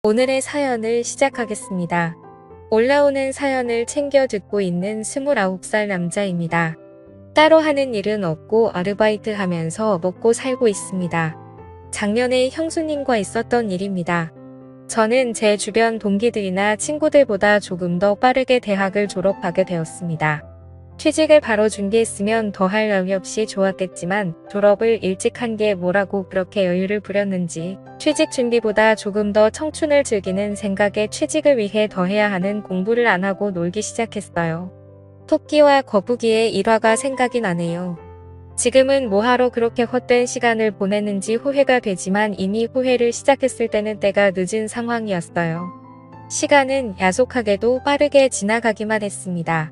오늘의 사연을 시작하겠습니다. 올라오는 사연을 챙겨 듣고 있는 29살 남자입니다. 따로 하는 일은 없고 아르바이트 하면서 먹고 살고 있습니다. 작년에 형수님과 있었던 일입니다. 저는 제 주변 동기들이나 친구들보다 조금 더 빠르게 대학을 졸업하게 되었습니다. 취직을 바로 준비했으면 더 할 나위 없이 좋았겠지만 졸업을 일찍 한 게 뭐라고 그렇게 여유를 부렸는지 취직 준비보다 조금 더 청춘을 즐기는 생각에 취직을 위해 더 해야 하는 공부를 안 하고 놀기 시작했어요. 토끼와 거북이의 일화가 생각이 나네요. 지금은 뭐하러 그렇게 헛된 시간을 보냈는지 후회가 되지만 이미 후회를 시작했을 때는 때가 늦은 상황이었어요. 시간은 야속하게도 빠르게 지나가기만 했습니다.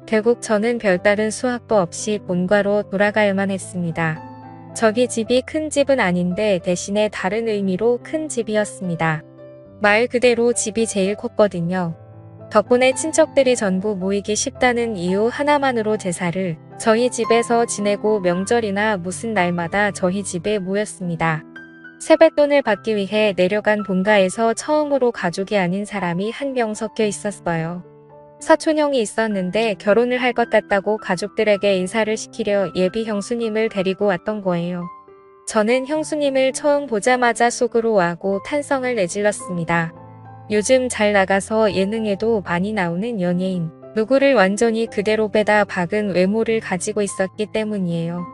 결국 저는 별다른 수학도 없이 본가로 돌아가야만 했습니다. 저희 집이 큰 집은 아닌데 대신에 다른 의미로 큰 집이었습니다. 말 그대로 집이 제일 컸거든요. 덕분에 친척들이 전부 모이기 쉽다는 이유 하나만으로 제사를 저희 집에서 지내고 명절이나 무슨 날마다 저희 집에 모였습니다. 세뱃돈을 받기 위해 내려간 본가에서 처음으로 가족이 아닌 사람이 한 명 섞여 있었어요. 사촌형이 있었는데 결혼을 할 것 같다고 가족들에게 인사를 시키려 예비 형수님을 데리고 왔던 거예요. 저는 형수님을 처음 보자마자 속으로 와고 탄성을 내질렀습니다. 요즘 잘 나가서 예능에도 많이 나오는 연예인, 누구를 완전히 그대로 빼다 박은 외모를 가지고 있었기 때문이에요.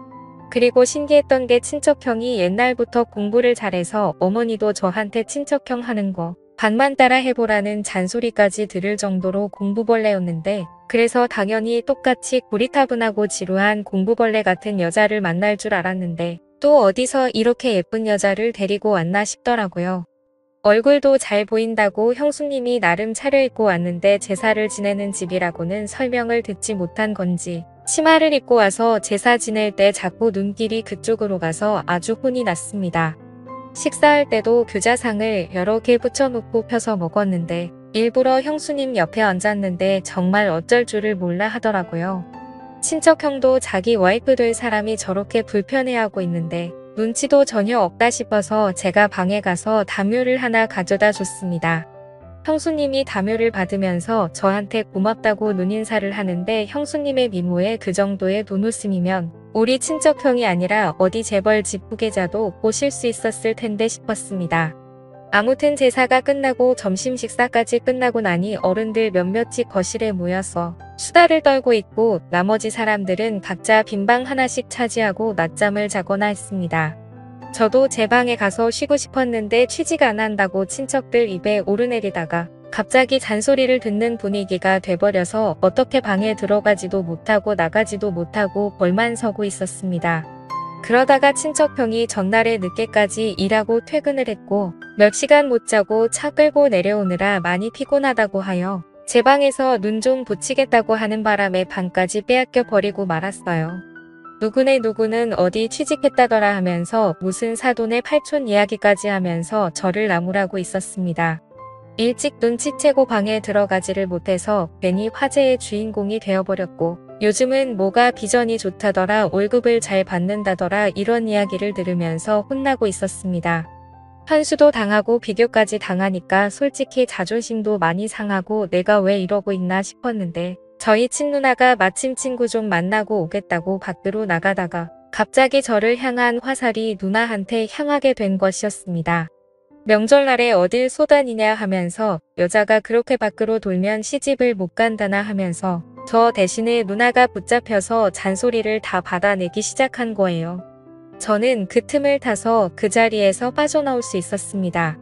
그리고 신기했던 게 친척형이 옛날부터 공부를 잘해서 어머니도 저한테 친척형 하는 거 반만 따라 해보라는 잔소리까지 들을 정도로 공부벌레였는데, 그래서 당연히 똑같이 고리타분하고 지루한 공부벌레 같은 여자를 만날 줄 알았는데 또 어디서 이렇게 예쁜 여자를 데리고 왔나 싶더라고요. 얼굴도 잘 보인다고 형수님이 나름 차려입고 왔는데 제사를 지내는 집이라고는 설명을 듣지 못한 건지 치마를 입고 와서 제사 지낼 때 자꾸 눈길이 그쪽으로 가서 아주 혼이 났습니다. 식사할 때도 규자상을 여러 개 붙여놓고 펴서 먹었는데 일부러 형수님 옆에 앉았는데 정말 어쩔 줄을 몰라 하더라고요. 친척형도 자기 와이프 될 사람이 저렇게 불편해하고 있는데 눈치도 전혀 없다 싶어서 제가 방에 가서 담요를 하나 가져다 줬습니다. 형수님이 담요를 받으면서 저한테 고맙다고 눈인사를 하는데 형수님의 미모에 그 정도의 눈웃음이면 우리 친척형이 아니라 어디 재벌 집 후계자도 꼬실 수 있었을 텐데 싶었습니다. 아무튼 제사가 끝나고 점심 식사까지 끝나고 나니 어른들 몇몇이 거실에 모여서 수다를 떨고 있고 나머지 사람들은 각자 빈방 하나씩 차지하고 낮잠을 자거나 했습니다. 저도 제 방에 가서 쉬고 싶었는데 취직 안 한다고 친척들 입에 오르내리다가 갑자기 잔소리를 듣는 분위기가 돼버려서 어떻게 방에 들어가지도 못하고 나가지도 못하고 벌만 서고 있었습니다. 그러다가 친척형이 전날에 늦게까지 일하고 퇴근을 했고 몇 시간 못 자고 차 끌고 내려오느라 많이 피곤하다고 하여 제 방에서 눈 좀 붙이겠다고 하는 바람에 방까지 빼앗겨 버리고 말았어요. 누구는 어디 취직했다더라 하면서 무슨 사돈의 팔촌 이야기까지 하면서 저를 나무라고 있었습니다. 일찍 눈치채고 방에 들어가지를 못해서 괜히 화제의 주인공이 되어버렸고 요즘은 뭐가 비전이 좋다더라 월급을 잘 받는다더라 이런 이야기를 들으면서 혼나고 있었습니다. 현수도 당하고 비교까지 당하니까 솔직히 자존심도 많이 상하고 내가 왜 이러고 있나 싶었는데 저희 친누나가 마침 친구 좀 만나고 오겠다고 밖으로 나가다가 갑자기 저를 향한 화살이 누나한테 향하게 된 것이었습니다. 명절날에 어딜 쏘다니냐 하면서 여자가 그렇게 밖으로 돌면 시집을 못 간다나 하면서 저 대신에 누나가 붙잡혀서 잔소리를 다 받아내기 시작한 거예요. 저는 그 틈을 타서 그 자리에서 빠져나올 수 있었습니다.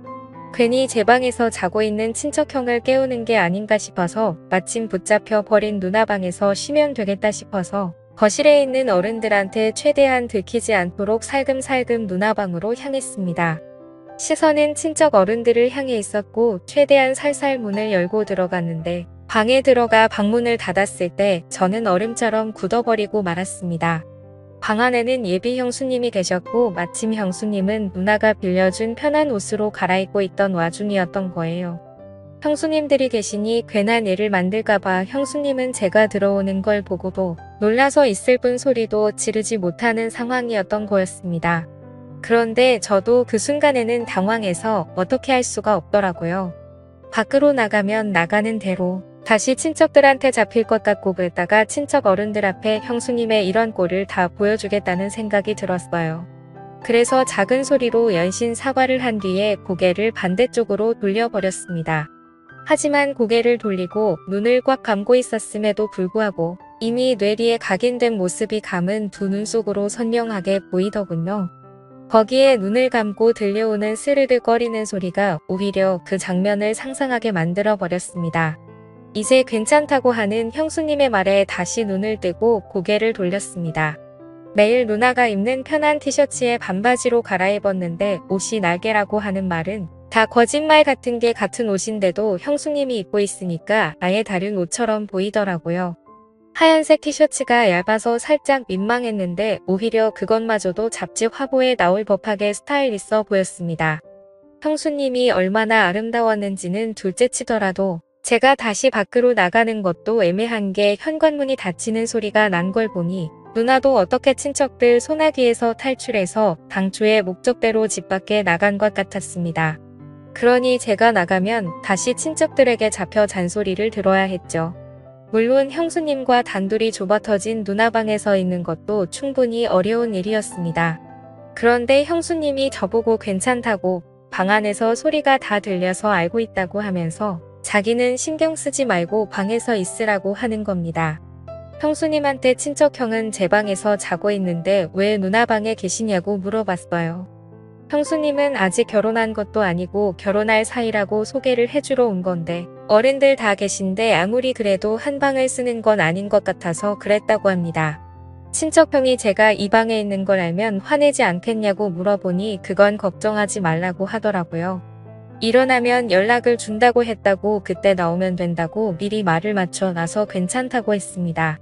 괜히 제 방에서 자고 있는 친척형을 깨우는 게 아닌가 싶어서 마침 붙잡혀 버린 누나 방에서 쉬면 되겠다 싶어서 거실에 있는 어른들한테 최대한 들키지 않도록 살금살금 누나 방으로 향했습니다. 시선은 친척 어른들을 향해 있었고 최대한 살살 문을 열고 들어갔는데 방에 들어가 방문을 닫았을 때 저는 얼음처럼 굳어버리고 말았습니다. 방 안에는 예비 형수님이 계셨고 마침 형수님은 누나가 빌려준 편한 옷으로 갈아입고 있던 와중이었던 거예요. 형수님들이 계시니 괜한 일을 만들까봐 형수님은 제가 들어오는 걸 보고도 놀라서 있을 뿐 소리도 지르지 못하는 상황이었던 거였습니다. 그런데 저도 그 순간에는 당황해서 어떻게 할 수가 없더라고요. 밖으로 나가면 나가는 대로 다시 친척들한테 잡힐 것 같고 그랬다가 친척 어른들 앞에 형수님의 이런 꼴을 다 보여주겠다는 생각이 들었어요. 그래서 작은 소리로 연신 사과를 한 뒤에 고개를 반대쪽으로 돌려버렸습니다. 하지만 고개를 돌리고 눈을 꽉 감고 있었음에도 불구하고 이미 뇌리에 각인된 모습이 감은 두 눈 속으로 선명하게 보이더군요. 거기에 눈을 감고 들려오는 스르륵거리는 소리가 오히려 그 장면을 상상하게 만들어 버렸습니다. 이제 괜찮다고 하는 형수님의 말에 다시 눈을 뜨고 고개를 돌렸습니다. 매일 누나가 입는 편한 티셔츠에 반바지로 갈아입었는데 옷이 날개라고 하는 말은 다 거짓말 같은 게 같은 옷인데도 형수님이 입고 있으니까 아예 다른 옷처럼 보이더라고요. 하얀색 티셔츠가 얇아서 살짝 민망했는데 오히려 그것마저도 잡지 화보에 나올 법하게 스타일 있어 보였습니다. 형수님이 얼마나 아름다웠는지는 둘째치더라도 제가 다시 밖으로 나가는 것도 애매한 게 현관문이 닫히는 소리가 난 걸 보니 누나도 어떻게 친척들 소나기에서 탈출해서 당초의 목적대로 집 밖에 나간 것 같았습니다. 그러니 제가 나가면 다시 친척들에게 잡혀 잔소리를 들어야 했죠. 물론 형수님과 단둘이 좁아터진 누나 방에 서 있는 것도 충분히 어려운 일이었습니다. 그런데 형수님이 저보고 괜찮다고 방 안에서 소리가 다 들려서 알고 있다고 하면서 자기는 신경 쓰지 말고 방에서 있으라고 하는 겁니다. 형수님한테 친척형은 제 방에서 자고 있는데 왜 누나 방에 계시냐고 물어봤어요. 형수님은 아직 결혼한 것도 아니고 결혼할 사이라고 소개를 해주러 온 건데 어른들 다 계신데 아무리 그래도 한 방을 쓰는 건 아닌 것 같아서 그랬다고 합니다. 친척형이 제가 이 방에 있는 걸 알면 화내지 않겠냐고 물어보니 그건 걱정하지 말라고 하더라고요. 일어나면 연락을 준다고 했다고 그때 나오면 된다고 미리 말을 맞춰 놔서 괜찮다고 했습니다.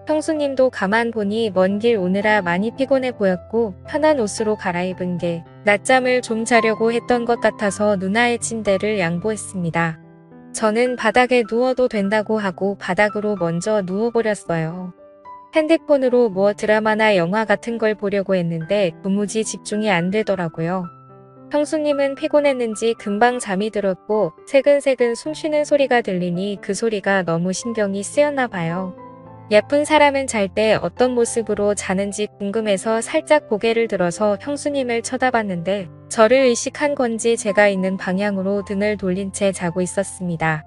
형수님도 가만 보니 먼 길 오느라 많이 피곤해 보였고 편한 옷으로 갈아입은 게 낮잠을 좀 자려고 했던 것 같아서 누나의 침대를 양보했습니다. 저는 바닥에 누워도 된다고 하고 바닥으로 먼저 누워버렸어요. 핸드폰으로 뭐 드라마나 영화 같은 걸 보려고 했는데 도무지 집중이 안 되더라고요. 형수님은 피곤했는지 금방 잠이 들었고 새근새근 숨쉬는 소리가 들리니 그 소리가 너무 신경이 쓰였나 봐요. 예쁜 사람은 잘 때 어떤 모습으로 자는지 궁금해서 살짝 고개를 들어서 형수님을 쳐다봤는데 저를 의식한 건지 제가 있는 방향으로 등을 돌린 채 자고 있었습니다.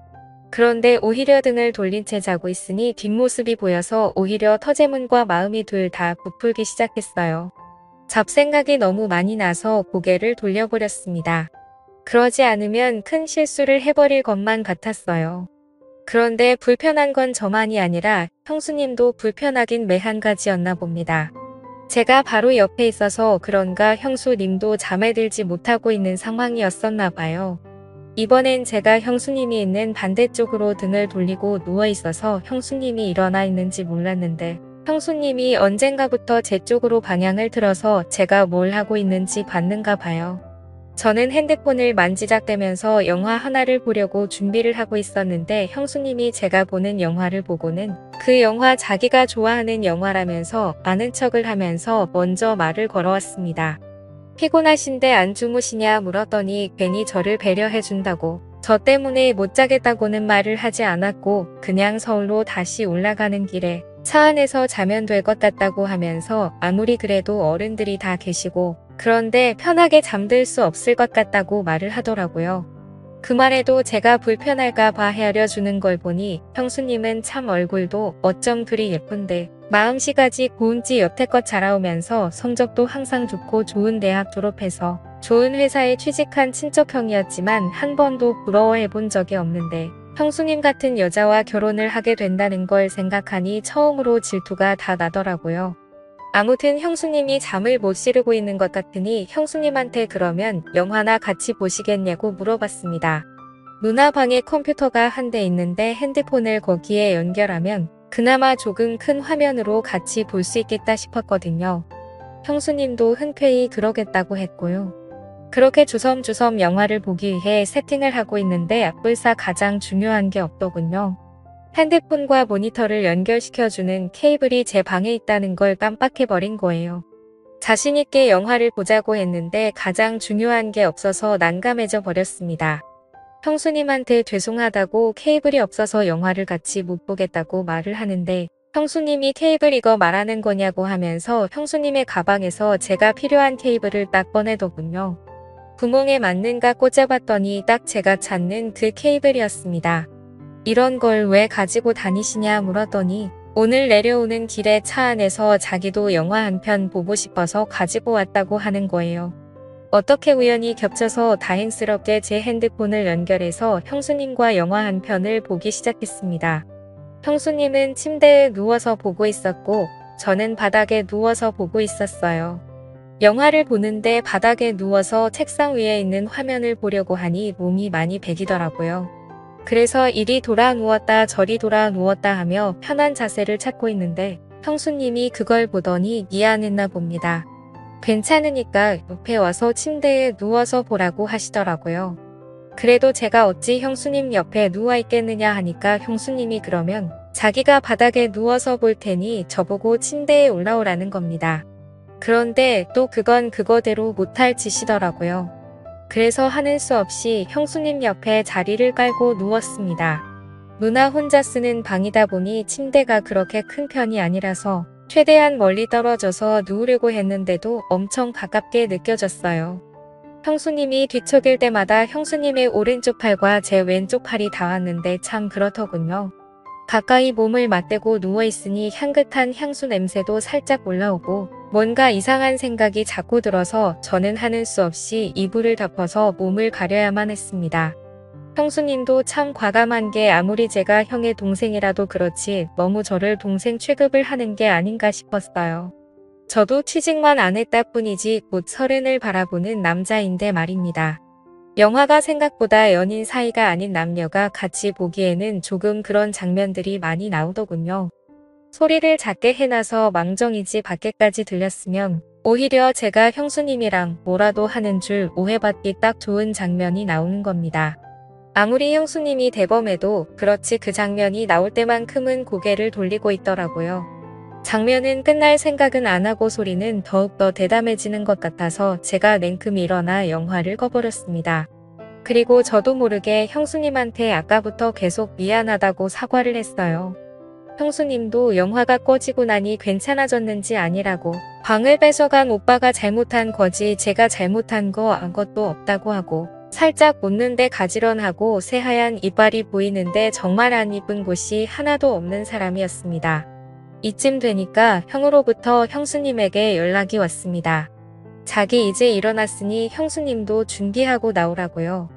그런데 오히려 등을 돌린 채 자고 있으니 뒷모습이 보여서 오히려 터제문과 마음이 둘 다 부풀기 시작했어요. 잡생각이 너무 많이 나서 고개를 돌려버렸습니다. 그러지 않으면 큰 실수를 해버릴 것만 같았어요. 그런데 불편한 건 저만이 아니라 형수님도 불편하긴 매한 가지였나 봅니다. 제가 바로 옆에 있어서 그런가 형수님도 잠에 들지 못하고 있는 상황이었었나 봐요. 이번엔 제가 형수님이 있는 반대쪽으로 등을 돌리고 누워 있어서 형수님이 일어나 있는지 몰랐는데 형수님이 언젠가부터 제 쪽으로 방향을 틀어서 제가 뭘 하고 있는지 봤는가 봐요. 저는 핸드폰을 만지작대면서 영화 하나를 보려고 준비를 하고 있었는데 형수님이 제가 보는 영화를 보고는 그 영화 자기가 좋아하는 영화라면서 아는 척을 하면서 먼저 말을 걸어왔습니다. 피곤하신데 안 주무시냐 물었더니 괜히 저를 배려해준다고 저 때문에 못 자겠다고는 말을 하지 않았고 그냥 서울로 다시 올라가는 길에 차 안에서 자면 될 것 같다고 하면서 아무리 그래도 어른들이 다 계시고 그런데 편하게 잠들 수 없을 것 같다고 말을 하더라고요. 그 말에도 제가 불편할까 봐 헤아려주는 걸 보니 형수님은 참 얼굴도 어쩜 그리 예쁜데 마음씨까지 고운지 여태껏 자라오면서 성적도 항상 좋고 좋은 대학 졸업해서 좋은 회사에 취직한 친척형이었지만 한 번도 부러워해 본 적이 없는데 형수님 같은 여자와 결혼을 하게 된다는 걸 생각하니 처음으로 질투가 다 나더라고요. 아무튼 형수님이 잠을 못 이루고 있는 것 같으니 형수님한테 그러면 영화나 같이 보시겠냐고 물어봤습니다. 누나 방에 컴퓨터가 한 대 있는데 핸드폰을 거기에 연결하면 그나마 조금 큰 화면으로 같이 볼 수 있겠다 싶었거든요. 형수님도 흔쾌히 그러겠다고 했고요. 그렇게 주섬주섬 영화를 보기 위해 세팅을 하고 있는데 앞불사 가장 중요한 게 없더군요. 핸드폰과 모니터를 연결시켜주는 케이블이 제 방에 있다는 걸 깜빡해버린 거예요. 자신있게 영화를 보자고 했는데 가장 중요한 게 없어서 난감해져 버렸습니다. 형수님한테 죄송하다고 케이블이 없어서 영화를 같이 못 보겠다고 말을 하는데 형수님이 케이블 이거 말하는 거냐고 하면서 형수님의 가방에서 제가 필요한 케이블을 딱 꺼내더군요. 구멍에 맞는가 꽂아봤더니 딱 제가 찾는 그 케이블이었습니다. 이런 걸 왜 가지고 다니시냐 물었더니 오늘 내려오는 길에 차 안에서 자기도 영화 한 편 보고 싶어서 가지고 왔다고 하는 거예요. 어떻게 우연히 겹쳐서 다행스럽게 제 핸드폰을 연결해서 형수님과 영화 한 편을 보기 시작했습니다. 형수님은 침대에 누워서 보고 있었고 저는 바닥에 누워서 보고 있었어요. 영화를 보는데 바닥에 누워서 책상 위에 있는 화면을 보려고 하니 몸이 많이 베기더라고요. 그래서 이리 돌아 누웠다 저리 돌아 누웠다 하며 편한 자세를 찾고 있는데 형수님이 그걸 보더니 미안했나 봅니다. 괜찮으니까 옆에 와서 침대에 누워서 보라고 하시더라고요. 그래도 제가 어찌 형수님 옆에 누워 있겠느냐 하니까 형수님이 그러면 자기가 바닥에 누워서 볼 테니 저보고 침대에 올라오라는 겁니다. 그런데 또 그건 그거대로 못할 짓이더라고요. 그래서 하는 수 없이 형수님 옆에 자리를 깔고 누웠습니다. 누나 혼자 쓰는 방이다 보니 침대가 그렇게 큰 편이 아니라서 최대한 멀리 떨어져서 누우려고 했는데도 엄청 가깝게 느껴졌어요. 형수님이 뒤척일 때마다 형수님의 오른쪽 팔과 제 왼쪽 팔이 닿았는데 참 그렇더군요. 가까이 몸을 맞대고 누워있으니 향긋한 향수 냄새도 살짝 올라오고 뭔가 이상한 생각이 자꾸 들어서 저는 하는 수 없이 이불을 덮어서 몸을 가려야만 했습니다. 형수님도 참 과감한 게 아무리 제가 형의 동생이라도 그렇지 너무 저를 동생 취급을 하는 게 아닌가 싶었어요. 저도 취직만 안 했다 뿐이지 곧 30을 바라보는 남자인데 말입니다. 영화가 생각보다 연인 사이가 아닌 남녀가 같이 보기에는 조금 그런 장면들이 많이 나오더군요. 소리를 작게 해놔서 망정이지 밖에까지 들렸으면 오히려 제가 형수님이랑 뭐라도 하는 줄 오해받기 딱 좋은 장면이 나오는 겁니다. 아무리 형수님이 대범해도 그렇지 그 장면이 나올 때만큼은 고개를 돌리고 있더라고요. 장면은 끝날 생각은 안 하고 소리는 더욱더 대담해지는 것 같아서 제가 냉큼 일어나 영화를 꺼버렸습니다. 그리고 저도 모르게 형수님한테 아까부터 계속 미안하다고 사과를 했어요. 형수님도 영화가 꺼지고 나니 괜찮아졌는지 아니라고 방을 뺏어간 오빠가 잘못한 거지 제가 잘못한 거 아무것도 없다고 하고 살짝 웃는데 가지런하고 새하얀 이빨이 보이는데 정말 안 이쁜 곳이 하나도 없는 사람이었습니다. 이쯤 되니까 형으로부터 형수님에게 연락이 왔습니다. 자기 이제 일어났으니 형수님도 준비하고 나오라고요.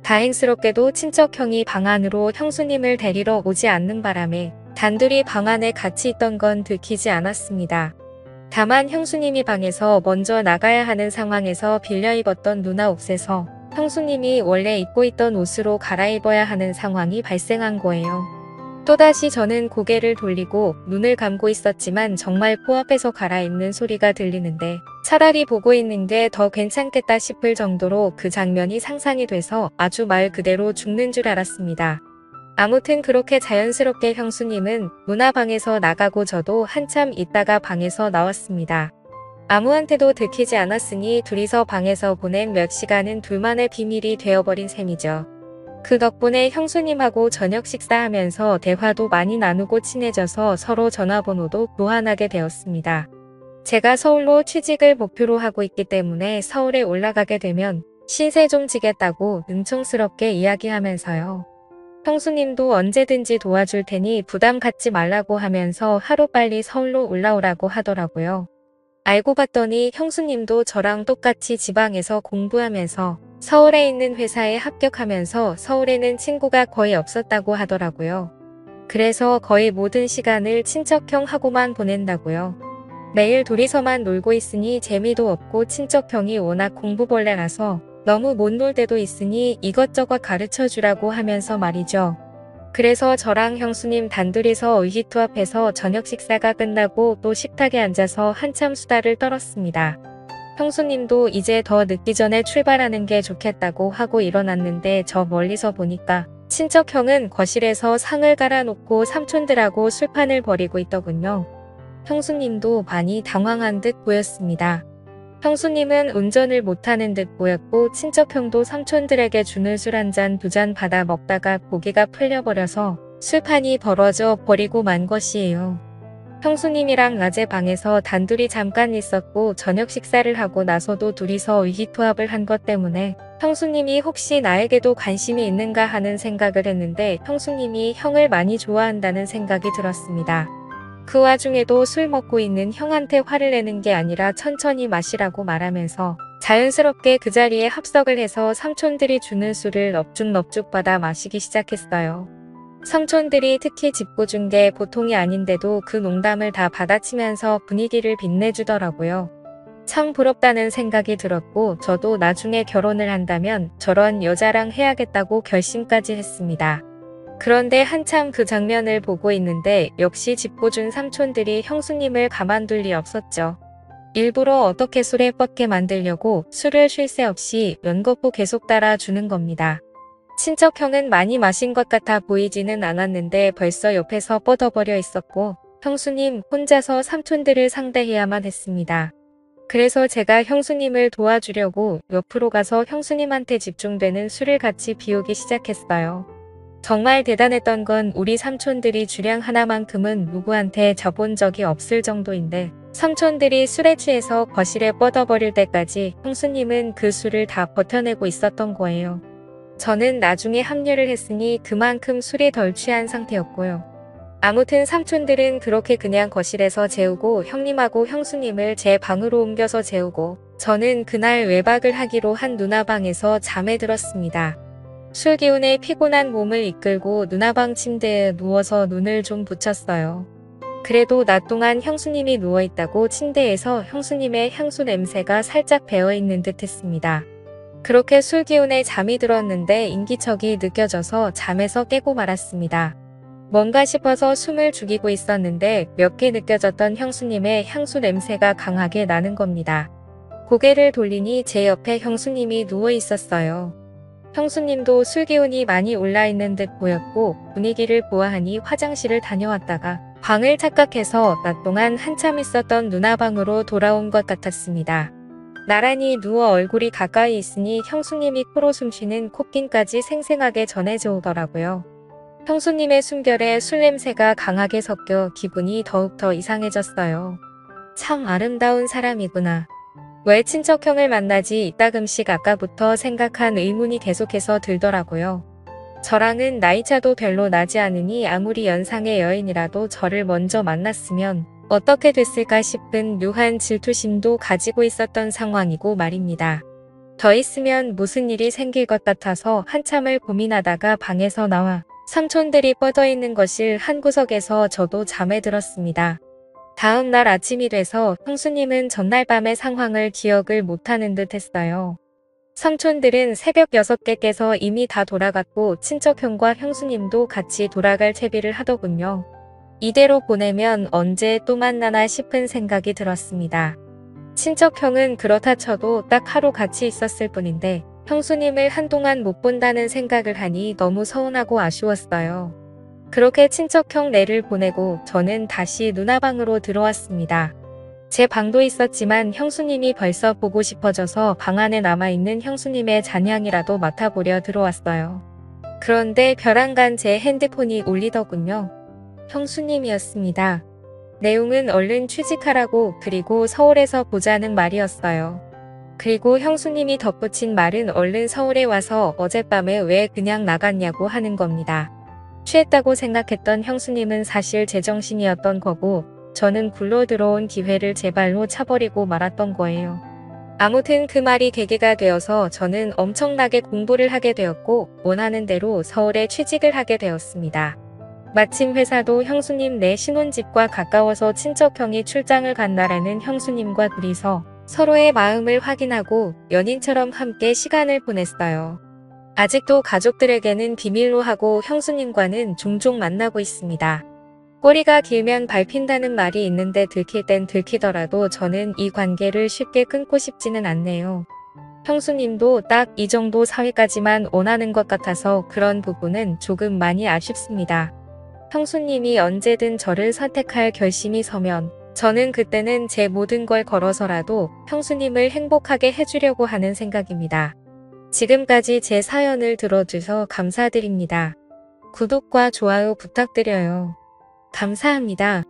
다행스럽게도 친척형이 방 안으로 형수님을 데리러 오지 않는 바람에 단둘이 방 안에 같이 있던 건 들키지 않았습니다. 다만 형수님이 방에서 먼저 나가야 하는 상황에서 빌려 입었던 누나 옷에서 형수님이 원래 입고 있던 옷으로 갈아입어야 하는 상황이 발생한 거예요. 또다시 저는 고개를 돌리고 눈을 감고 있었지만 정말 코앞에서 갈아입는 소리가 들리는데 차라리 보고 있는 게 더 괜찮겠다 싶을 정도로 그 장면이 상상이 돼서 아주 말 그대로 죽는 줄 알았습니다. 아무튼 그렇게 자연스럽게 형수님은 누나 방에서 나가고 저도 한참 있다가 방에서 나왔습니다. 아무한테도 들키지 않았으니 둘이서 방에서 보낸 몇 시간은 둘만의 비밀이 되어버린 셈이죠. 그 덕분에 형수님하고 저녁 식사하면서 대화도 많이 나누고 친해져서 서로 전화번호도 교환하게 되었습니다. 제가 서울로 취직을 목표로 하고 있기 때문에 서울에 올라가게 되면 신세 좀 지겠다고 능청스럽게 이야기하면서요. 형수님도 언제든지 도와줄 테니 부담 갖지 말라고 하면서 하루빨리 서울로 올라오라고 하더라고요. 알고 봤더니 형수님도 저랑 똑같이 지방에서 공부하면서 서울에 있는 회사에 합격하면서 서울에는 친구가 거의 없었다고 하더라고요. 그래서 거의 모든 시간을 친척형하고만 보낸다고요. 매일 둘이서만 놀고 있으니 재미도 없고 친척형이 워낙 공부벌레라서 너무 못 놀 때도 있으니 이것저것 가르쳐주라고 하면서 말이죠. 그래서 저랑 형수님 단둘이서 의기투합해서 저녁 식사가 끝나고 또 식탁에 앉아서 한참 수다를 떨었습니다. 형수님도 이제 더 늦기 전에 출발하는 게 좋겠다고 하고 일어났는데 저 멀리서 보니까 친척형은 거실에서 상을 깔아놓고 삼촌들하고 술판을 벌이고 있더군요. 형수님도 많이 당황한 듯 보였습니다. 형수님은 운전을 못하는 듯 보였고 친척형도 삼촌들에게 주는 술 한 잔 두 잔 받아 먹다가 고개가 풀려버려서 술판이 벌어져 버리고 만 것이에요. 형수님이랑 낮에 방에서 단둘이 잠깐 있었고 저녁 식사를 하고 나서도 둘이서 의기투합을 한 것 때문에 형수님이 혹시 나에게도 관심이 있는가 하는 생각을 했는데 형수님이 형을 많이 좋아한다는 생각이 들었습니다. 그 와중에도 술 먹고 있는 형한테 화를 내는 게 아니라 천천히 마시라고 말하면서 자연스럽게 그 자리에 합석을 해서 삼촌들이 주는 술을 넙죽넙죽 받아 마시기 시작했어요. 삼촌들이 특히 짚어준 게 보통이 아닌데도 그 농담을 다 받아치면서 분위기를 빛내주더라고요. 참 부럽다는 생각이 들었고 저도 나중에 결혼을 한다면 저런 여자랑 해야겠다고 결심까지 했습니다. 그런데 한참 그 장면을 보고 있는데 역시 짚어준 삼촌들이 형수님을 가만둘 리 없었죠. 일부러 어떻게 술에 뻗게 만들려고 술을 쉴 새 없이 연거푸 계속 따라주는 겁니다. 친척형은 많이 마신 것 같아 보이지는 않았는데 벌써 옆에서 뻗어버려 있었고 형수님 혼자서 삼촌들을 상대해야만 했습니다. 그래서 제가 형수님을 도와주려고 옆으로 가서 형수님한테 집중되는 술을 같이 비우기 시작했어요. 정말 대단했던 건 우리 삼촌들이 주량 하나만큼은 누구한테 져본 적이 없을 정도인데 삼촌들이 술에 취해서 거실에 뻗어버릴 때까지 형수님은 그 술을 다 버텨내고 있었던 거예요. 저는 나중에 합류를 했으니 그만큼 술이 덜 취한 상태였고요. 아무튼 삼촌들은 그렇게 그냥 거실에서 재우고 형님하고 형수님을 제 방으로 옮겨서 재우고 저는 그날 외박을 하기로 한 누나방에서 잠에 들었습니다. 술 기운에 피곤한 몸을 이끌고 누나방 침대에 누워서 눈을 좀 붙였어요. 그래도 낮 동안 형수님이 누워있다고 침대에서 형수님의 향수 냄새가 살짝 배어있는 듯 했습니다. 그렇게 술 기운에 잠이 들었는데 인기척이 느껴져서 잠에서 깨고 말았습니다. 뭔가 싶어서 숨을 죽이고 있었는데 몇 개 느껴졌던 형수님의 향수 냄새가 강하게 나는 겁니다. 고개를 돌리니 제 옆에 형수님이 누워 있었어요. 형수님도 술 기운이 많이 올라있는 듯 보였고 분위기를 보아하니 화장실을 다녀왔다가 방을 착각해서 낮 동안 한참 있었던 누나방으로 돌아온 것 같았습니다. 나란히 누워 얼굴이 가까이 있으니 형수님이 코로 숨쉬는 콧김까지 생생하게 전해져 오더라고요. 형수님의 숨결에 술 냄새가 강하게 섞여 기분이 더욱 이상해졌어요. 참 아름다운 사람이구나. 왜 친척형을 만나지 이따금씩 아까부터 생각한 의문이 계속해서 들더라고요. 저랑은 나이차도 별로 나지 않으니 아무리 연상의 여인이라도 저를 먼저 만났으면 어떻게 됐을까 싶은 묘한 질투심도 가지고 있었던 상황이고 말입니다. 더 있으면 무슨 일이 생길 것 같아서 한참을 고민하다가 방에서 나와 삼촌들이 뻗어있는 거실 한 구석에서 저도 잠에 들었습니다. 다음 날 아침이 돼서 형수님은 전날 밤의 상황을 기억을 못하는 듯 했어요. 삼촌들은 새벽 6개 깨서 이미 다 돌아갔고 친척형과 형수님도 같이 돌아갈 채비를 하더군요. 이대로 보내면 언제 또 만나나 싶은 생각이 들었습니다. 친척형은 그렇다 쳐도 딱 하루 같이 있었을 뿐인데 형수님을 한동안 못 본다는 생각을 하니 너무 서운하고 아쉬웠어요. 그렇게 친척형 내를 보내고 저는 다시 누나방으로 들어왔습니다. 제 방도 있었지만 형수님이 벌써 보고 싶어져서 방 안에 남아있는 형수님의 잔향이라도 맡아보려 들어왔어요. 그런데 벼랑간 제 핸드폰이 울리더군요. 형수님이었습니다. 내용은 얼른 취직하라고 그리고 서울에서 보자는 말이었어요. 그리고 형수님이 덧붙인 말은 얼른 서울에 와서 어젯밤에 왜 그냥 나갔냐고 하는 겁니다. 취했다고 생각했던 형수님은 사실 제정신이었던 거고 저는 굴러 들어온 기회를 제 발로 차버리고 말았던 거예요. 아무튼 그 말이 계기가 되어서 저는 엄청나게 공부를 하게 되었고 원하는 대로 서울에 취직을 하게 되었습니다. 마침 회사도 형수님 내 신혼집과 가까워서 친척형이 출장을 간 날에는 형수님과 둘이서 서로의 마음을 확인하고 연인처럼 함께 시간을 보냈어요. 아직도 가족들에게는 비밀로 하고 형수님과는 종종 만나고 있습니다. 꼬리가 길면 밟힌다는 말이 있는데 들킬 땐 들키더라도 저는 이 관계를 쉽게 끊고 싶지는 않네요. 형수님도 딱 이 정도 사회까지만 원하는 것 같아서 그런 부분은 조금 많이 아쉽습니다. 형수님이 언제든 저를 선택할 결심이 서면 저는 그때는 제 모든 걸 걸어서라도 형수님을 행복하게 해주려고 하는 생각입니다. 지금까지 제 사연을 들어주셔서 감사드립니다. 구독과 좋아요 부탁드려요. 감사합니다.